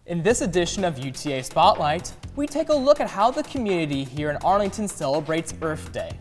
In this edition of UTA Spotlight, we take a look at how the community here in Arlington celebrates Earth Day.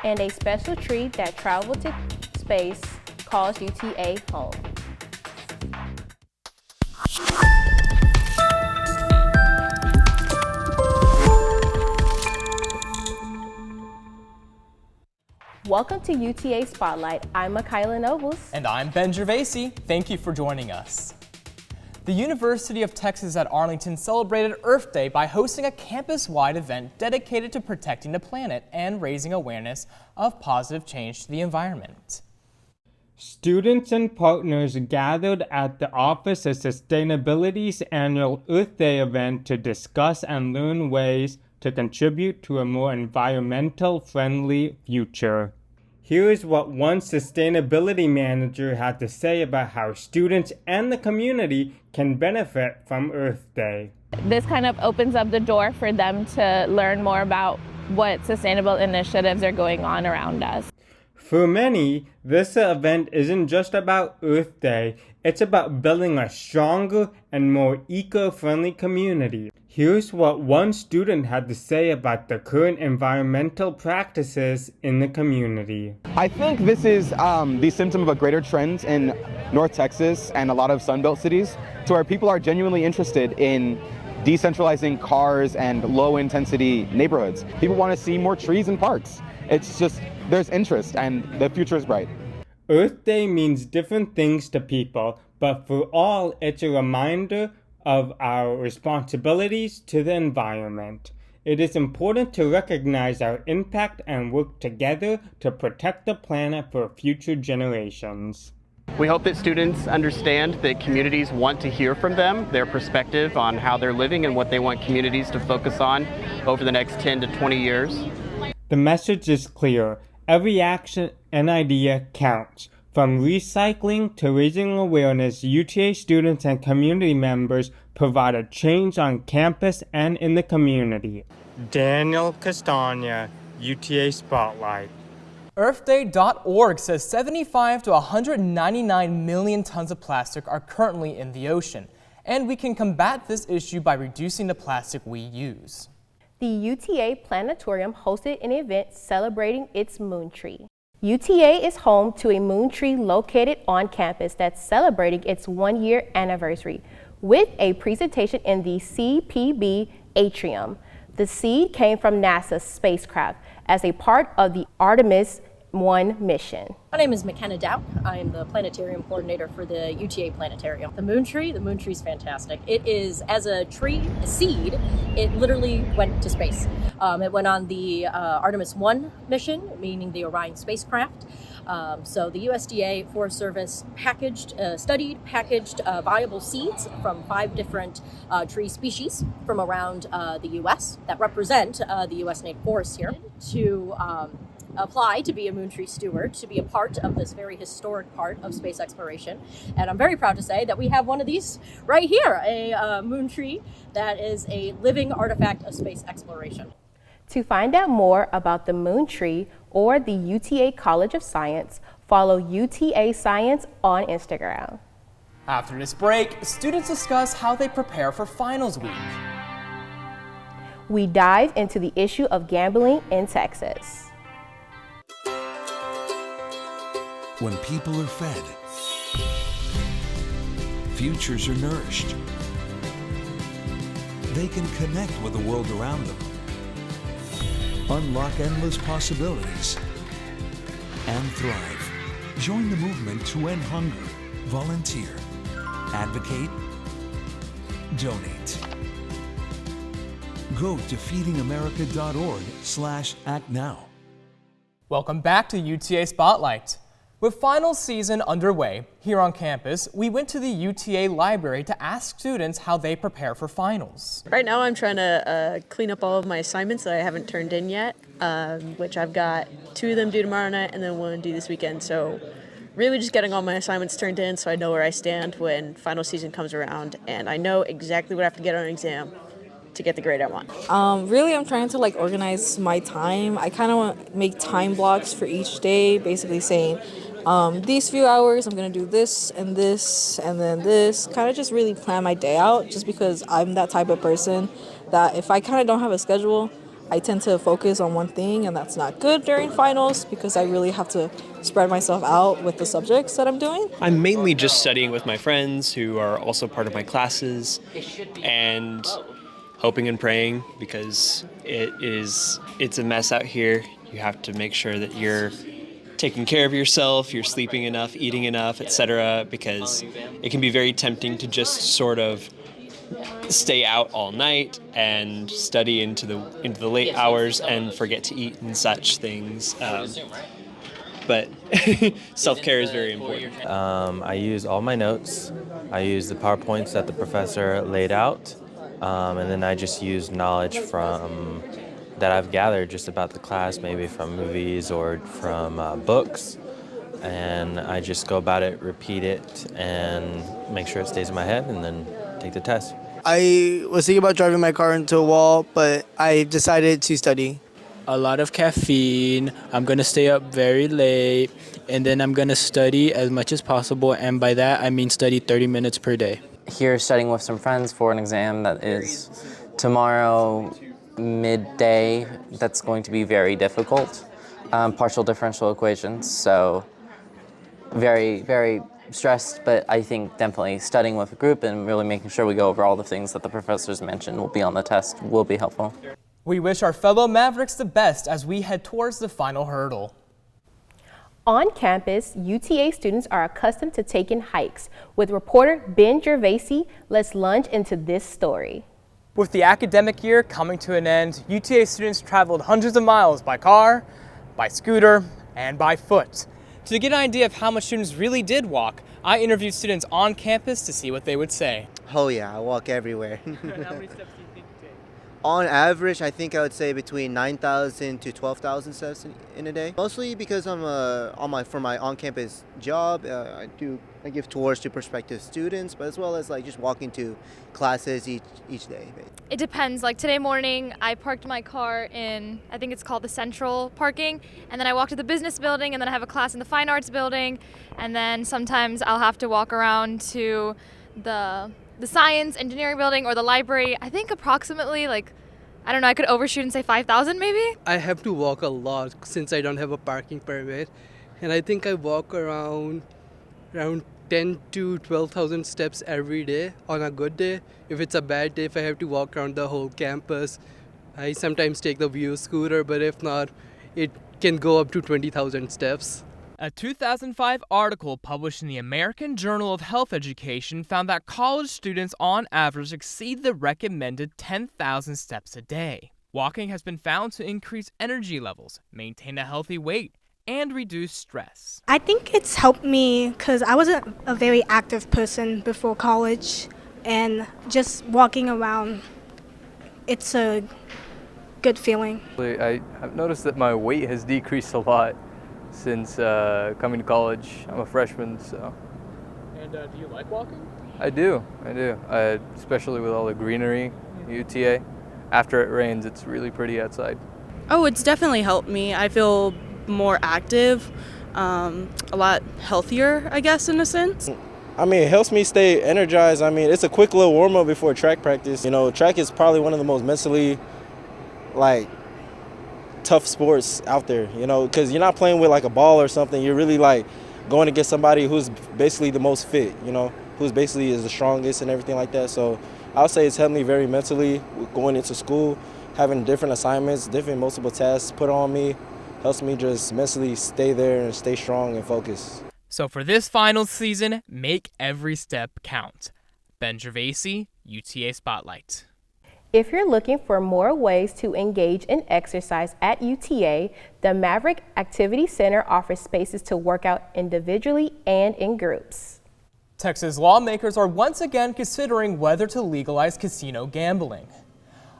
And a special tree that traveled to space calls UTA home. Welcome to UTA Spotlight. I'm Makayla Nobles. And I'm Ben Gervasi. Thank you for joining us. The University of Texas at Arlington celebrated Earth Day by hosting a campus-wide event dedicated to protecting the planet and raising awareness of positive change to the environment. Students and partners gathered at the Office of Sustainability's annual Earth Day event to discuss and learn ways to contribute to a more environmental-friendly future. Here is what one sustainability manager had to say about how students and the community can benefit from Earth Day. This kind of opens up the door for them to learn more about what sustainable initiatives are going on around us. For many, this event isn't just about Earth Day, it's about building a stronger and more eco-friendly community. Here's what one student had to say about the current environmental practices in the community. I think this is the symptom of a greater trend in North Texas and a lot of Sunbelt cities to where people are genuinely interested in decentralizing cars and low-intensity neighborhoods. People want to see more trees and parks. It's just, there's interest and the future is bright. Earth Day means different things to people, but for all, it's a reminder of our responsibilities to the environment. It is important to recognize our impact and work together to protect the planet for future generations. We hope that students understand that communities want to hear from them, their perspective on how they're living and what they want communities to focus on over the next 10 to 20 years. The message is clear. Every action and idea counts. From recycling to raising awareness, UTA students and community members provide a change on campus and in the community. Daniel Castagna, UTA Spotlight. EarthDay.org says 75 to 199 million tons of plastic are currently in the ocean, and we can combat this issue by reducing the plastic we use. The UTA Planetarium hosted an event celebrating its moon tree. UTA is home to a moon tree located on campus that's celebrating its one-year anniversary with a presentation in the CPB atrium. The seed came from NASA's spacecraft as a part of the Artemis 1 mission. My name is McKenna Dow. I'm the planetarium coordinator for the UTA Planetarium. The moon tree is fantastic. It is, as a tree, a seed, it literally went to space. It went on the Artemis 1 mission, meaning the Orion spacecraft. So the USDA Forest Service studied viable seeds from 5 different tree species from around the U.S. that represent the U.S. native forests here to apply to be a moon tree steward, to be a part of this very historic part of space exploration. And I'm very proud to say that we have one of these right here, a moon tree that is a living artifact of space exploration. To find out more about the moon tree or the UTA College of Science, follow UTA Science on Instagram. After this break, students discuss how they prepare for finals week. We dive into the issue of gambling in Texas. When people are fed, futures are nourished. They can connect with the world around them, unlock endless possibilities, and thrive. Join the movement to end hunger. Volunteer. Advocate. Donate. Go to feedingamerica.org/actnow. Welcome back to UTA Spotlight. With finals season underway here on campus, we went to the UTA library to ask students how they prepare for finals. Right now I'm trying to clean up all of my assignments that I haven't turned in yet, which I've got 2 of them due tomorrow night and then 1 due this weekend. So really just getting all my assignments turned in so I know where I stand when final season comes around and I know exactly what I have to get on an exam to get the grade I want. Really, I'm trying to organize my time. I kind of want to make time blocks for each day, basically saying these few hours I'm going to do this and this and then this. Kind of just really plan my day out just because I'm that type of person that if I kind of don't have a schedule, I tend to focus on one thing, and that's not good during finals because I really have to spread myself out with the subjects that I'm doing. I'm mainly just studying with my friends who are also part of my classes and hoping and praying because it's a mess out here. You have to make sure that you're taking care of yourself, you're sleeping enough, eating enough, etc., because it can be very tempting to just sort of stay out all night and study into the late hours and forget to eat and such things. But self-care is very important. I use all my notes. I use the PowerPoints that the professor laid out, and then I just use knowledge from that I've gathered just about the class, maybe from movies or from books. And I just go about it, repeat it, and make sure it stays in my head, and then take the test. I was thinking about driving my car into a wall, but I decided to study. A lot of caffeine. I'm going to stay up very late, and then I'm going to study as much as possible, and by that I mean study 30 minutes per day. Here studying with some friends for an exam that is tomorrow midday. That's going to be very difficult. Partial differential equations, so very, very stressed, but I think definitely studying with a group and really making sure we go over all the things that the professors mentioned will be on the test will be helpful. We wish our fellow Mavericks the best as we head towards the final hurdle. On campus, UTA students are accustomed to taking hikes. With reporter Ben Gervasi, let's lunge into this story. With the academic year coming to an end, UTA students traveled hundreds of miles by car, by scooter, and by foot. To get an idea of how much students really did walk, I interviewed students on campus to see what they would say. Oh yeah, I walk everywhere. How many steps do you think you take? On average, I think I would say between 9,000 to 12,000 steps in a day. Mostly because I'm for my on-campus job, I give tours to prospective students, but as well as like just walking to classes each day. It depends. Like today morning, I parked my car in, I think it's called the Central Parking, and then I walked to the business building, and then I have a class in the Fine Arts building, and then sometimes I'll have to walk around to the science engineering building or the library. I think approximately I don't know, I could overshoot and say 5,000 maybe. I have to walk a lot since I don't have a parking permit, and I think I walk around 10 to 12,000 steps every day on a good day. If it's a bad day, if I have to walk around the whole campus, I sometimes take the View scooter, but if not, it can go up to 20,000 steps. A 2005 article published in the American Journal of Health Education found that college students on average exceed the recommended 10,000 steps a day. Walking has been found to increase energy levels, maintain a healthy weight, and reduce stress. I think it's helped me because I wasn't a very active person before college, and just walking around, it's a good feeling. I've noticed that my weight has decreased a lot since coming to college. I'm a freshman, so. And do you like walking? I do. Especially with all the greenery, UTA. After it rains, it's really pretty outside. Oh, it's definitely helped me. I feel more active, a lot healthier, I guess, in a sense. I mean, it helps me stay energized. I mean, it's a quick little warm-up before track practice. You know, track is probably one of the most mentally, tough sports out there, because you're not playing with a ball or something. You're really going against somebody who's basically the most fit, who's basically is the strongest and everything like that. So I would say it's helped me very mentally going into school, having different assignments, different multiple tasks put on me, helps me just mentally stay there and stay strong and focused. So for this final season, make every step count. Ben Gervasi, UTA Spotlight. If you're looking for more ways to engage in exercise at UTA, the Maverick Activity Center offers spaces to work out individually and in groups. Texas lawmakers are once again considering whether to legalize casino gambling.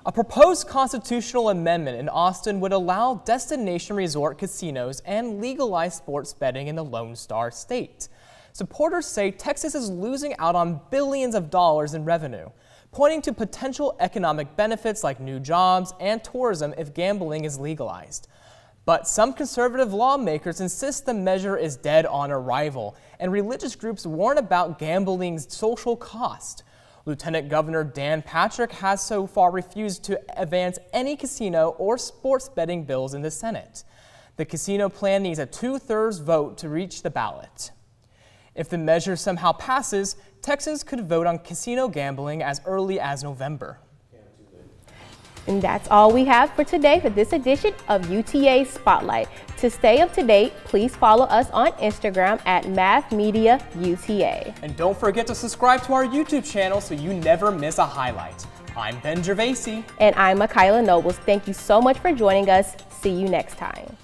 A proposed constitutional amendment in Austin would allow destination resort casinos and legalize sports betting in the Lone Star State. Supporters say Texas is losing out on billions of dollars in revenue, pointing to potential economic benefits like new jobs and tourism if gambling is legalized. But some conservative lawmakers insist the measure is dead on arrival, and religious groups warn about gambling's social cost. Lieutenant Governor Dan Patrick has so far refused to advance any casino or sports betting bills in the Senate. The casino plan needs a 2/3 vote to reach the ballot. If the measure somehow passes, Texas could vote on casino gambling as early as November. And that's all we have for today for this edition of UTA Spotlight. To stay up to date, please follow us on Instagram at MathMediaUTA. And don't forget to subscribe to our YouTube channel so you never miss a highlight. I'm Ben Gervasi. And I'm Makayla Nobles. Thank you so much for joining us. See you next time.